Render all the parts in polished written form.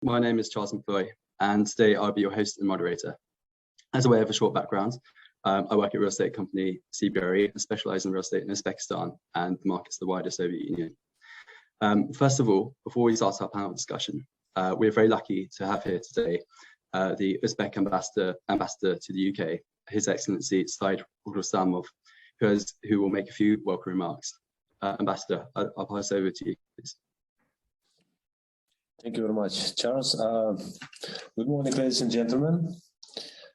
My name is Charles McFloy, and today I'll be your host and moderator. As a way of a short background, I work at real estate company CBRE and specialize in real estate in Uzbekistan and the markets of the wider Soviet Union. First of all, before we start our panel discussion, we're very lucky to have here today the Uzbek ambassador to the UK, His Excellency Said Rustamov, who will make a few welcome remarks. Ambassador, I'll pass over to you, please. Thank you very much, Charles. Good morning, ladies and gentlemen.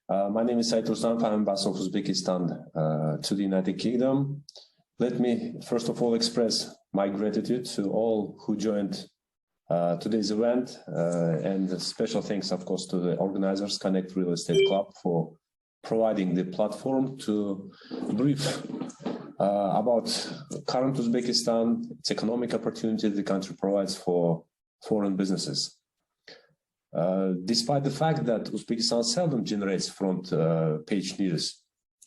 My name is Said Rustamov. I'm ambassador of Uzbekistan to the United Kingdom. Let me first of all express my gratitude to all who joined today's event, and special thanks, of course, to the organizers, Connect Real Estate Club, for providing the platform to brief about current Uzbekistan, its economic opportunity the country provides for foreign businesses. Despite the fact that Uzbekistan seldom generates front page news,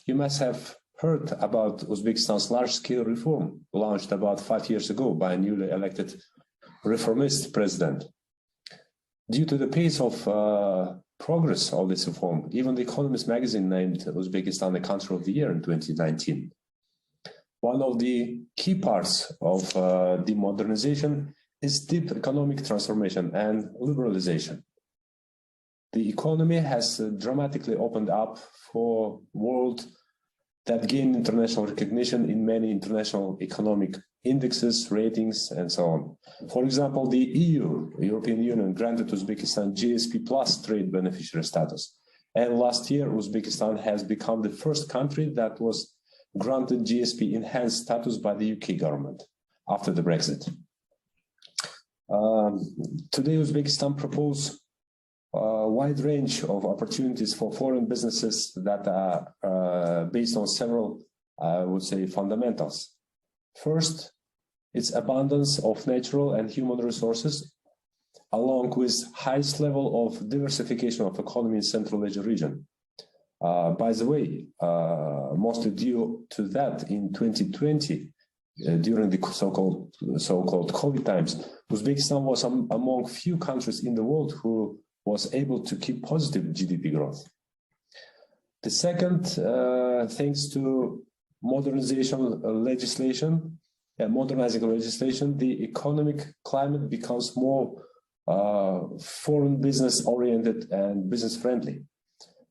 you must have heard about Uzbekistan's large-scale reform launched about 5 years ago by a newly elected reformist president. Due to the pace of progress of this reform, even The Economist magazine named Uzbekistan the country of the year in 2019. One of the key parts of the modernization is deep economic transformation and liberalization. The economy has dramatically opened up for world that gain international recognition in many international economic indexes, ratings, and so on. For example, the EU, European Union, granted Uzbekistan GSP Plus trade beneficiary status. And last year, Uzbekistan has become the first country that was granted GSP enhanced status by the UK government after the Brexit. Today, Uzbekistan proposes a wide range of opportunities for foreign businesses that are based on several, I would say, fundamentals. First, its abundance of natural and human resources, along with highest level of diversification of economy in Central Asia region. By the way, mostly due to that, in 2020, during the so-called COVID times, Uzbekistan was among few countries in the world who was able to keep positive GDP growth. The second, thanks to modernizing legislation, the economic climate becomes more foreign business oriented and business friendly,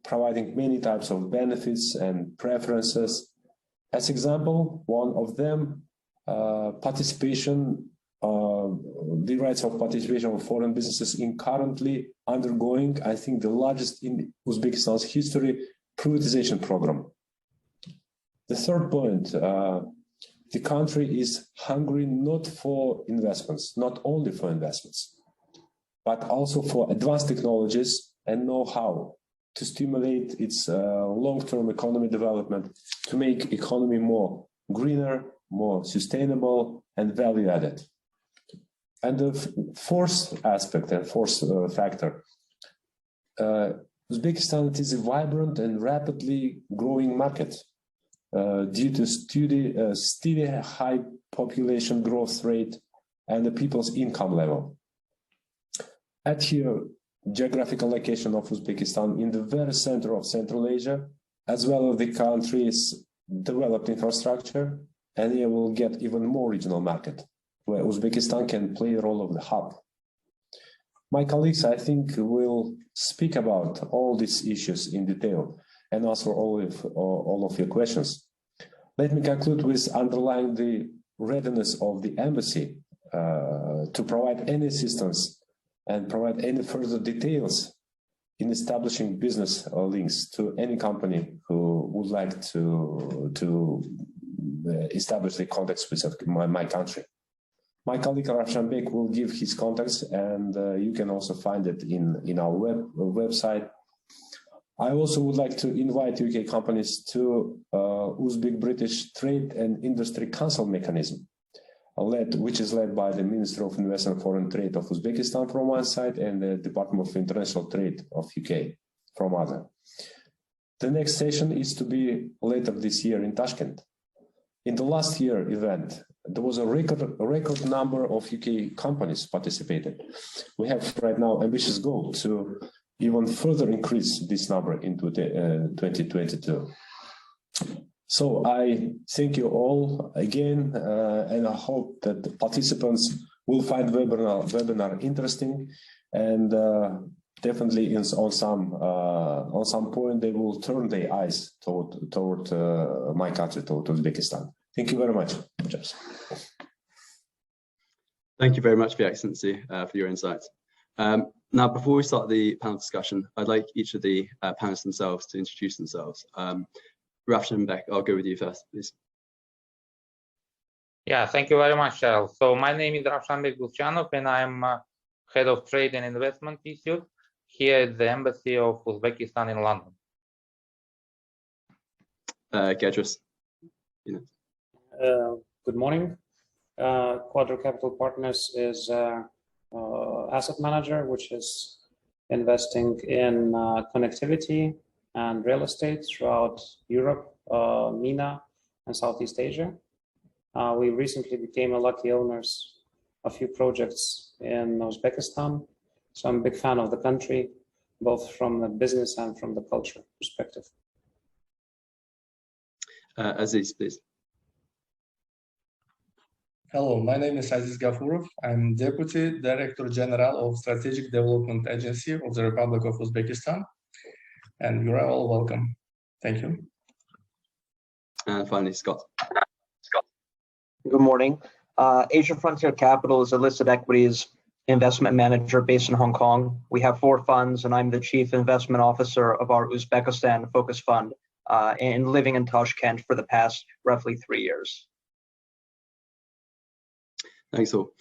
providing many types of benefits and preferences. As example, one of them, the rights of participation of foreign businesses in currently undergoing, I think, the largest in Uzbekistan's history, privatization program. The third point, the country is hungry not for investments, not only for investments, but also for advanced technologies and know-how to stimulate its long-term economy development, to make economy more greener, more sustainable, and value-added. And the fourth aspect and fourth factor, Uzbekistan is a vibrant and rapidly growing market due to steady high population growth rate and the people's income level. At here, geographical location of Uzbekistan in the very center of Central Asia, as well as the country's developed infrastructure, and it will get even more regional market, where Uzbekistan can play a role of the hub. My colleagues, I think, will speak about all these issues in detail and answer all of your questions. Let me conclude with underlining the readiness of the embassy to provide any assistance and provide any further details in establishing business links to any company who would like to establish the contacts with my country. My colleague Rustamov will give his contacts, and you can also find it in our website. I also would like to invite UK companies to Uzbek-British Trade and Industry Council mechanism, which is led by the Ministry of Investment and Foreign Trade of Uzbekistan from one side and the Department of International Trade of UK from other. The next session is to be later this year in Tashkent. In the last year event, there was a record number of UK companies participated. We have right now ambitious goal to even further increase this number into 2022. So I thank you all again, and I hope that the participants will find webinar interesting, and definitely on some point they will turn their eyes toward my country, toward Uzbekistan. Thank you very much. Thank you very much, Your Excellency, for your insights. Now, before we start the panel discussion, I'd like each of the panelists themselves to introduce themselves. Rustamov, I'll go with you first, please. Yeah, thank you very much, Charles. So my name is Rustamov, and I'm Head of Trade and Investment Institute here at the Embassy of Uzbekistan in London. Gedris. Good morning. Quadro Capital Partners is asset manager, which is investing in connectivity and real estate throughout Europe, MENA, and Southeast Asia. We recently became a lucky owners of a few projects in Uzbekistan. So I'm a big fan of the country, both from the business and from the culture perspective. Aziz, please. Hello, my name is Aziz Gafurov. I'm Deputy Director General of Strategic Development Agency of the Republic of Uzbekistan. And you're all welcome. Thank you. And finally, Scott. Good morning. Asia Frontier Capital is a listed equities investment manager based in Hong Kong. We have 4 funds, and I'm the Chief Investment Officer of our Uzbekistan Focus Fund, and living in Tashkent for the past roughly 3 years. Thanks all.